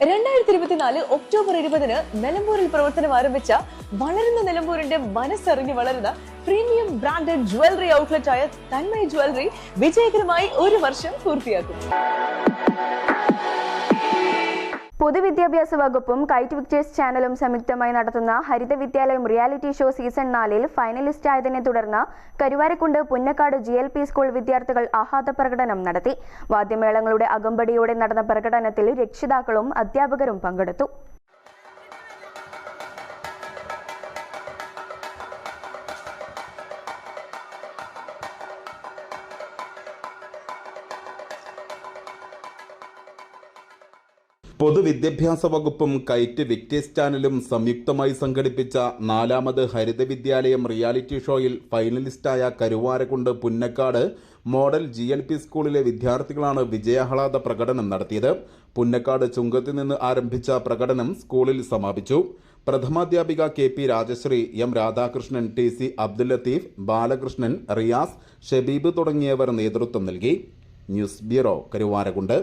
2024 October 20-ന് നിലമ്പൂരിൽ പ്രവർത്തനം ആരംഭിച്ച വളരുന്ന നിലമ്പൂരിന്റെ മനസ്സറിഞ്ഞ് വളരുന്ന പ്രീമിയം ബ്രാൻഡഡ് ജ്വല്ലറി ഔട്ട്ലെറ്റ് ആയ തന്മയ ജ്വല്ലറി വിജയകരമായി 1 വർഷം പൂർത്തിയാക്കും. പൊതുവിദ്യാഭ്യാസ വകുപ്പും കൈറ്റ് വിക്ടേഴ്സ് ചാനലും സംയുക്തമായി നടത്തുന്ന ഹരിത വിദ്യാലയം റിയാലിറ്റി ഷോ സീസൺ 4-ൽ ഫൈനലിസ്റ്റ് ആയതിനെ തുടർന്ന് കരുവാരക്കുണ്ട് പുന്നക്കാട് GLP സ്കൂൾ വിദ്യാർത്ഥികൾ ആഹ്ലാദ പ്രകടനം നടത്തി. വാദ്യമേളങ്ങളുടെ അകമ്പടിയോടെ നടന്ന പ്രകടനത്തിൽ രക്ഷിതാക്കളും അധ്യാപകരും പങ്കെടുത്തു. പൊതുവിദ്യാഭ്യാസ വകുപ്പും കൈറ്റ് വിക്ടേഴ്സ് ചാനലും സംയുക്തമായി സംഘടിപ്പിച്ച 4ാമത് ഹരിത വിദ്യാലയം റിയാലിറ്റി ഷോയിൽ ഫൈനലിസ്റ്റായ കരുവാരക്കുണ്ട് പുന്നക്കാട് മോഡൽ GLP സ്കൂളിലെ വിദ്യാർത്ഥികളാണ് വിജയാഹ്ലാദ പ്രകടനം നടത്തിയത്. പുന്നക്കാട് ചുങ്കത്തിൽ നിന്ന് ആരംഭിച്ച പ്രകടനം സ്കൂളിൽ സമാപിച്ചു. പ്രഥമാധ്യാപിക KP Rajashree, M Radhakrishnan, TC Abdul Latheef, Balakrishnan, Riyas, Shabeeb തുടങ്ങിയവർ നേതൃത്വം നൽകി. News bureau, Karuvarakundu.